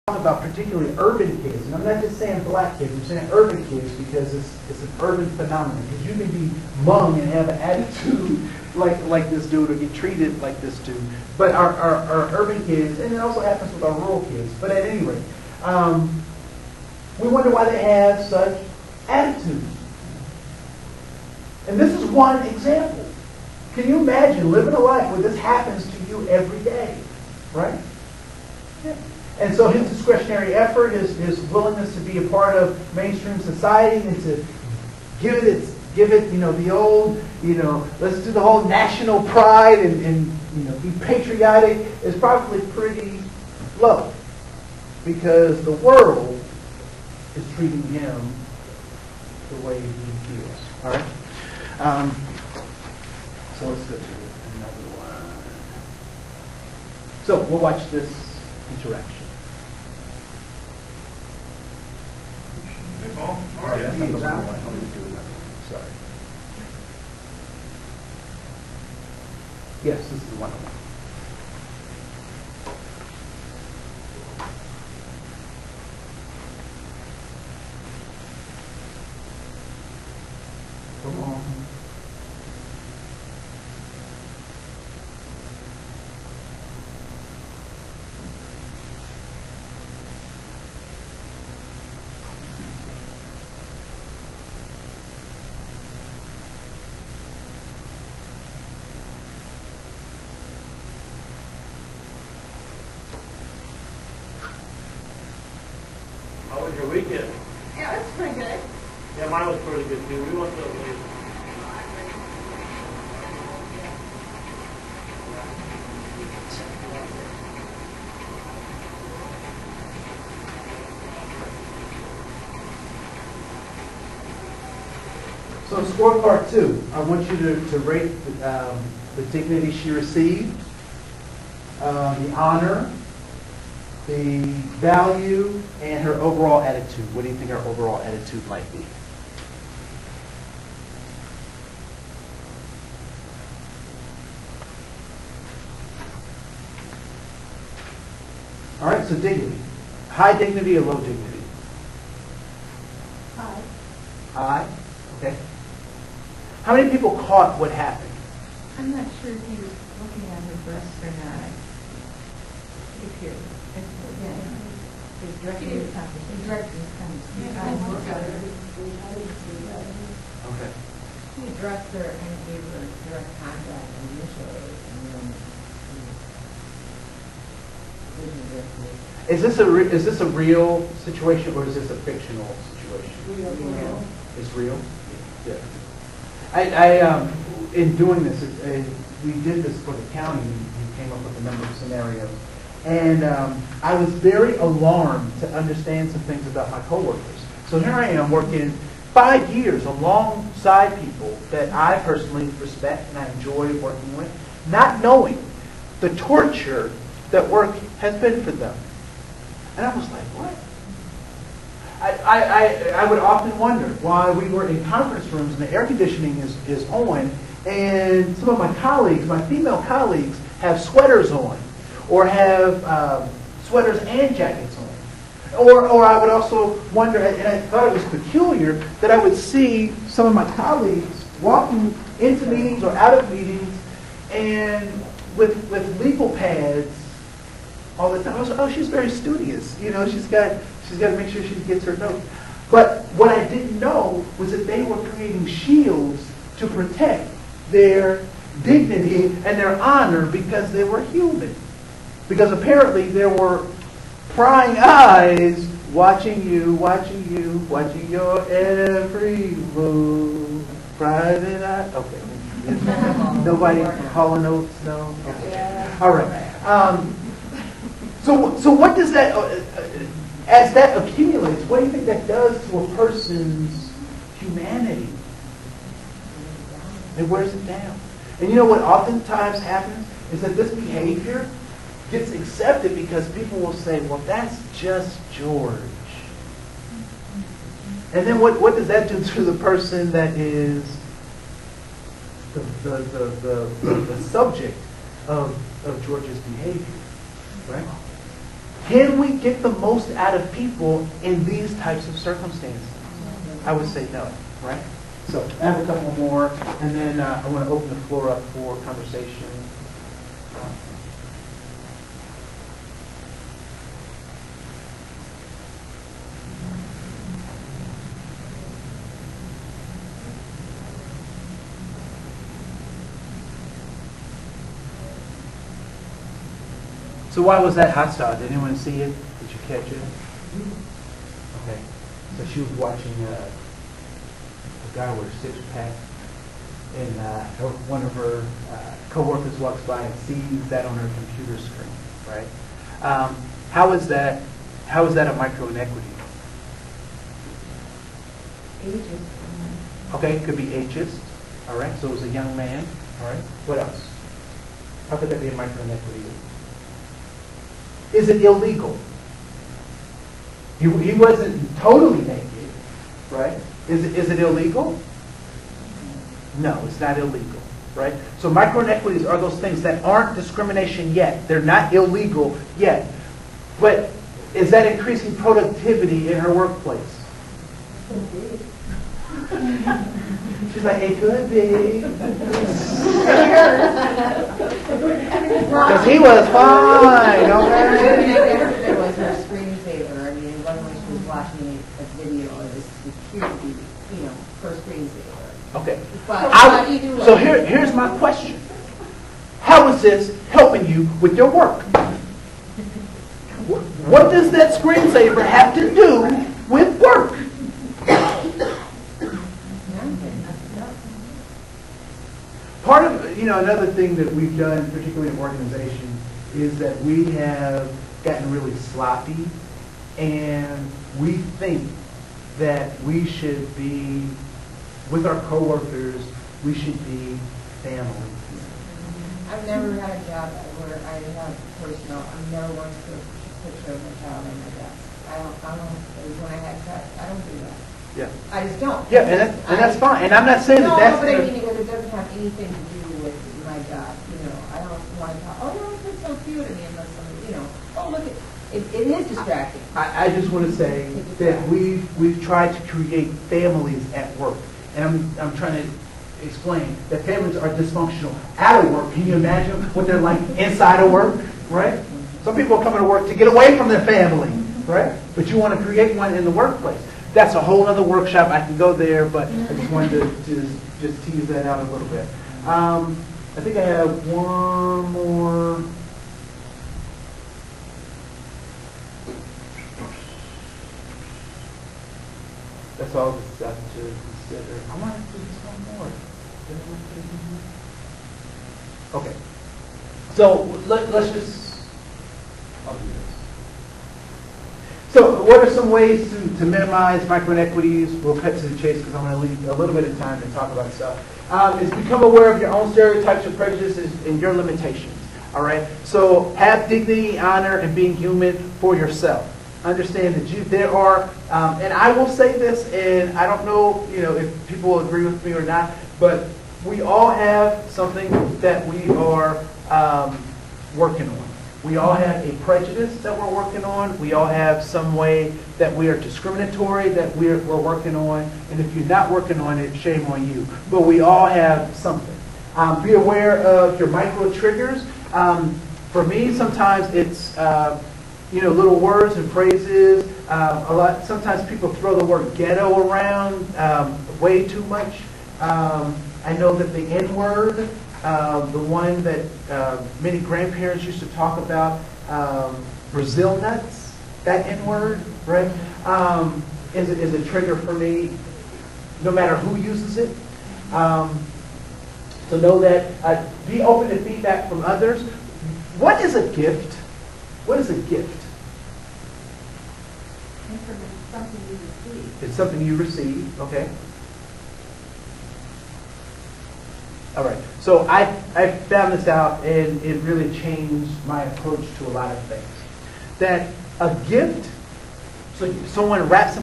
about particularly urban kids, and I'm not just saying black kids, I'm saying urban kids because it's an urban phenomenon. Because you can be Hmong and have an attitude like this dude or get treated like this dude. But our urban kids, and it also happens with our rural kids, but at any rate, we wonder why they have such attitudes. And this is one example. Can you imagine living a life where this happens to you every day, right? Yeah. And so his discretionary effort, his willingness to be a part of mainstream society and to give it, the old, let's do the whole national pride and be patriotic is probably pretty low because the world is treating him the way he feels. All right. So let's go to another one. So we'll watch this interaction. Sorry. Yes, this is the one. Come on. How was your weekend? Yeah, it's pretty good. Yeah, mine was pretty good too. We went to So scorecard 2, I want you to rate the dignity she received, the honor, the value, and her overall attitude. What do you think her overall attitude might be? All right, so dignity. High dignity or low dignity? Hi. High? Okay. How many people caught what happened? I'm not sure if he was looking at her breasts or not. It appeared. Yeah. He's directing the conversation. He's directing the conversation. Okay. He addressed her and gave her direct contact initially, and then Is this a real situation or is this a fictional situation? Real. It's real? Yeah. I in doing this, we did this for the county. We came up with a number of scenarios. And I was very alarmed to understand some things about my coworkers. So here I am working 5 years alongside people that I personally respect and I enjoy working with, not knowing the torture that work has been for them. And I was like, what? I would often wonder why we were in conference rooms and the air conditioning is on and some of my colleagues, my female colleagues, have sweaters on or have sweaters and jackets on. Or I would also wonder, and I thought it was peculiar, that I would see some of my colleagues walking into meetings or out of meetings and with legal pads all the time. I was like, oh, she's very studious. She's got to make sure she gets her notes. But what I didn't know was that they were creating shields to protect their dignity and their honor because they were human. Because apparently there were prying eyes watching your every move. Private eye. Okay. Nobody calling notes? No? Okay. All right. So what does that, as that accumulates, what do you think that does to a person's humanity? It wears it down. And you know what oftentimes happens is that this behavior gets accepted because people will say, well, that's just George. And then what does that do to the person that is the subject of George's behavior? Right? Can we get the most out of people in these types of circumstances? I would say no, right? So I have a couple more, and then I want to open the floor up for conversation. So why was that hostile? Did anyone see it? Did you catch it? Okay. So she was watching a guy with a six-pack, and one of her coworkers walks by and sees that on her computer screen, right? How is that a micro inequity? Ageist. Okay, it could be ageist. All right, so it was a young man. All right, what else? How could that be a micro inequity? Is it illegal? He wasn't totally naked, right? Is it illegal? No, it's not illegal, right? So micro inequities are those things that aren't discrimination yet. They're not illegal yet. But is that increasing productivity in her workplace? She's like, it could be. Because he was fine, okay? Yesterday was her screensaver. I mean, it wasn't when she was watching a video or this security, her screensaver. Okay. But how do you do So it? here's my question. How is this helping you with your work? What does that screensaver have to do with work? Part of, another thing that we've done, particularly in organization, is that we have gotten really sloppy, and we think that we should be, with our coworkers, we should be family. I've never had a job where I have personal. I'm never going to put a picture of my child on my desk. I don't. When I had pets, I don't do that. Yeah. I just don't. Yeah, and that's fine. And I'm not saying no, that that's but I gonna- mean, it doesn't have anything to do with my job. I don't want to talk. Oh, no, it's so cute. I mean, unless somebody, oh, look at it is distracting. I just want to say that we've tried to create families at work, and I'm trying to explain that families are dysfunctional out of work. Can you imagine what they're like inside of work, right? Some people are coming to work to get away from their family, right? But you want to create one in the workplace. That's a whole other workshop. I can go there, but I just wanted to just tease that out a little bit. I think I have one more. That's all the stuff to consider. I want to do this one more. Okay. So let's just. I'll do this. So what are some ways to minimize micro inequities? We'll cut to the chase because I'm going to leave a little bit of time to talk about stuff. Is become aware of your own stereotypes and prejudices and your limitations. All right. So have dignity, honor, and being human for yourself. Understand that there are, and I will say this, and I don't know, if people will agree with me or not, but we all have something that we are working on. We all have a prejudice that we're working on. We all have some way that we are discriminatory that we're working on. And if you're not working on it, shame on you. But we all have something. Be aware of your micro triggers. For me, sometimes it's little words and phrases. Sometimes people throw the word ghetto around way too much. I know that the N-word, the one that many grandparents used to talk about, Brazil nuts, that N-word, right, is a trigger for me, no matter who uses it. So know that, be open to feedback from others. What is a gift? What is a gift? Something you receive. It's something you receive, okay. All right, so I found this out, and it really changed my approach to a lot of things. That a gift, so someone wraps